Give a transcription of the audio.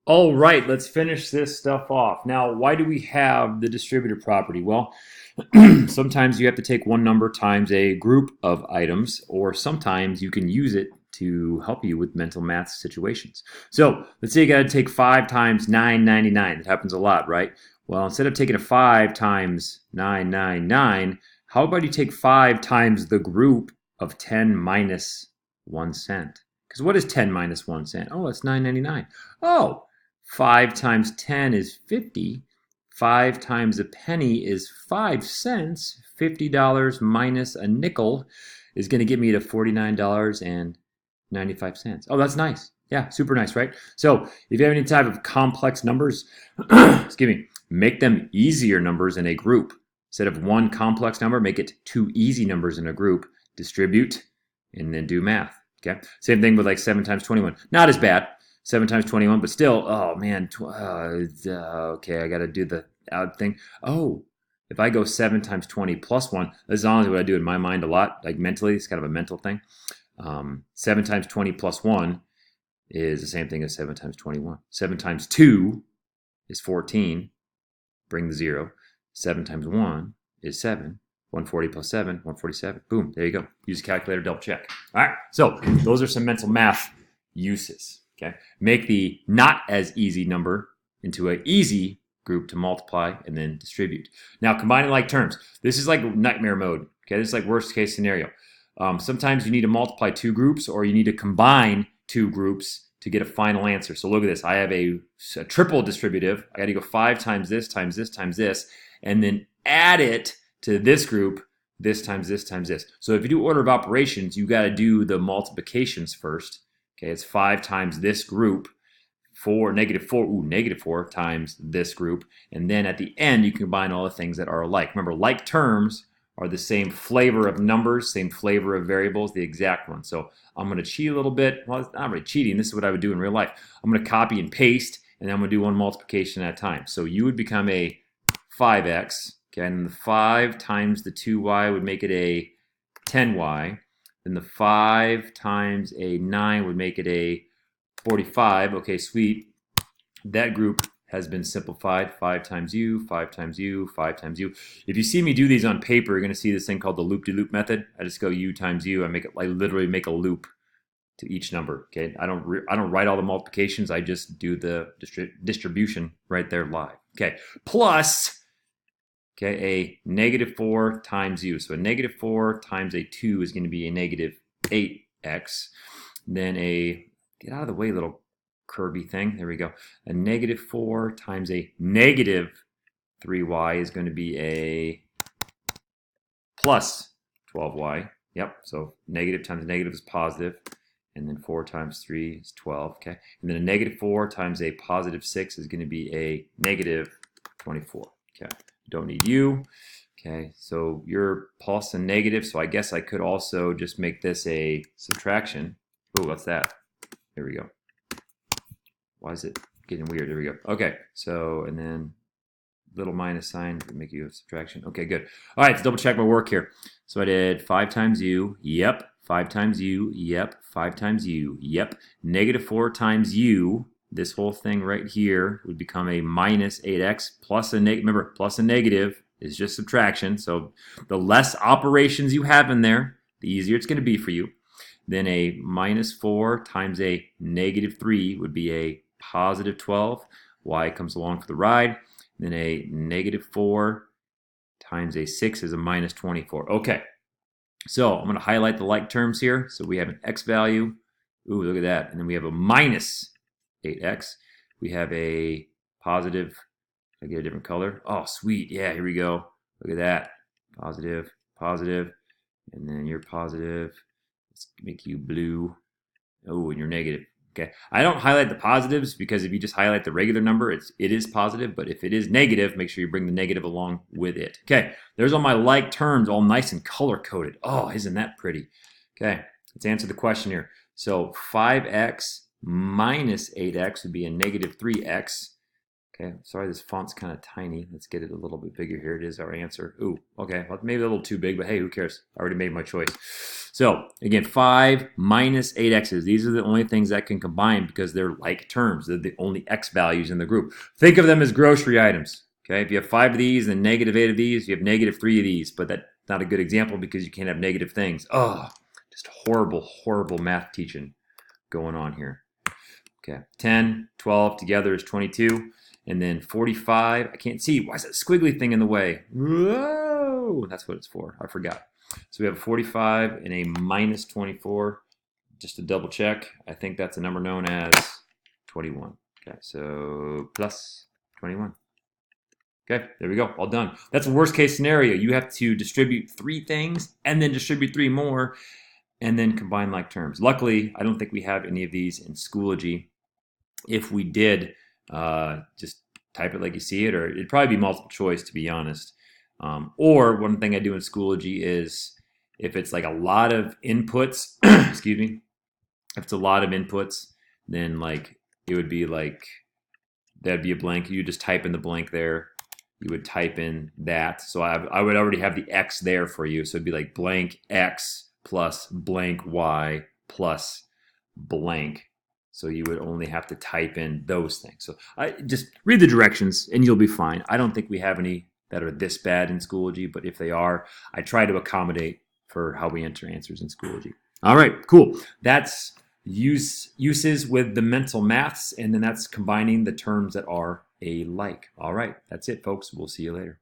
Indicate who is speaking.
Speaker 1: All right, let's finish this stuff off. Now, why do we have the distributive property? Well, sometimes you have to take one number times a group of items, or sometimes you can use it to help you with mental math situations. So let's say you got to take 5 times 999. That happens a lot, right? Well, instead of taking a 5 times 999, how about you take 5 times the group of 10 minus 1 cent? Because what is 10 minus 1 cent? Oh, it's 9.99. Oh, 5 times 10 is 50. 5 times a penny is 5 cents. $50 minus a nickel is going to get me to $49.95. Oh, that's nice. Yeah, super nice, right? So if you have any type of complex numbers, excuse me, make them easier numbers in a group. Instead of one complex number, make it two easy numbers in a group. Distribute, and then do math. Okay. Same thing with like 7 times 21. Not as bad. 7 times 21, but still, oh man, okay, I got to do the out thing. Oh, if I go 7 times 20 plus 1, this is honestly what I do in my mind a lot, like mentally. It's kind of a mental thing. 7 times 20 plus 1 is the same thing as 7 times 21. 7 times 2 is 14. Bring the 0. 7 times 1 is 7. 140 plus 7, 147. Boom, there you go. Use a calculator, double check. All right, so those are some mental math uses. Okay, make the not as easy number into an easy group to multiply and then distribute. Now, combining like terms. This is like nightmare mode. Okay, this is like worst case scenario. Sometimes you need to multiply two groups or you need to combine two groups to get a final answer. So look at this. I have a triple distributive. I got to go 5 times this times this times this, and then add it to this group, this times this times this. So if you do order of operations, you got to do the multiplications first. Okay, it's 5 times this group, 4, negative 4 times this group. And then at the end, you combine all the things that are alike. Remember, like terms are the same flavor of numbers, same flavor of variables, the exact one. So I'm going to cheat a little bit. Well, it's not really cheating. This is what I would do in real life. I'm going to copy and paste, and then I'm going to do one multiplication at a time. So you would become a 5x. Okay, and the 5 times the 2y would make it a 10y. Then the 5 times a 9 would make it a 45. Okay, sweet. That group has been simplified. 5 times u, 5 times u, 5 times u. If you see me do these on paper, you're going to see this thing called the loop-de-loop method. I just go u times u. I literally make a loop to each number. Okay, I don't write all the multiplications. I just do the distribution right there live. Okay, plus, okay, a negative 4 times u. So a negative 4 times a 2 is going to be a negative 8x. Then a, get out of the way, little Kirby thing. There we go. A negative 4 times a negative 3y is going to be a plus 12y. Yep, so negative times negative is positive. And then 4 times 3 is 12, okay? And then a negative 4 times a positive 6 is going to be a negative 24, okay? Don't need u. Okay, so you're plus and negative, so I guess I could also just make this a subtraction. Oh, what's that? There we go. Why is it getting weird? There we go. Okay, so, and then little minus sign to make you a subtraction. Okay, good. All right, let's double check my work here. So I did 5 times u, yep. 5 times u, yep. 5 times u, yep. Negative 4 times u, this whole thing right here would become a minus 8x plus a negative. Remember, plus a negative is just subtraction. So the less operations you have in there, the easier it's going to be for you. Then a minus 4 times a negative 3 would be a positive 12. Y comes along for the ride. Then a negative 4 times a 6 is a minus 24. Okay, so I'm going to highlight the like terms here. So we have an x value. Ooh, look at that. And then we have a minus 8x. We have a positive. I get a different color. Oh, sweet. Yeah, here we go. Look at that. Positive, positive. And then you're positive. Let's make you blue. Oh, and you're negative. Okay. I don't highlight the positives because if you just highlight the regular number, it is positive. But if it is negative, make sure you bring the negative along with it. Okay. There's all my like terms all nice and color coded. Oh, isn't that pretty? Okay. Let's answer the question here. So 5x minus 8x would be a negative 3x. Okay, sorry, this font's kind of tiny. Let's get it a little bit bigger. Here it is, our answer. Ooh, okay, well, maybe a little too big, but hey, who cares? I already made my choice. So again, 5 minus 8x's. These are the only things that can combine because they're like terms. They're the only x values in the group. Think of them as grocery items. Okay, if you have 5 of these and negative 8 of these, you have negative 3 of these. But that's not a good example because you can't have negative things. Oh, just horrible, horrible math teaching going on here. Okay, 10, 12 together is 22. And then 45, I can't see. Why is that squiggly thing in the way? Whoa, that's what it's for. I forgot. So we have a 45 and a minus 24. Just to double check, I think that's a number known as 21. Okay, so plus 21. Okay, there we go, all done. That's a worst case scenario. You have to distribute 3 things and then distribute 3 more and then combine like terms. Luckily, I don't think we have any of these in Schoology. If we did, just type it like you see it, or it'd probably be multiple choice, to be honest. Or one thing I do in Schoology is if it's like a lot of inputs, excuse me, if it's a lot of inputs, then like it would be like, that'd be a blank. You just type in the blank there. You would type in that. So I would already have the X there for you. So it'd be like blank X plus blank Y plus blank. So you would only have to type in those things. So I just read the directions and you'll be fine. I don't think we have any that are this bad in Schoology, but if they are, I try to accommodate for how we enter answers in Schoology. All right, cool. That's uses with the mental maths, and then that's combining the terms that are alike. All right, that's it, folks. We'll see you later.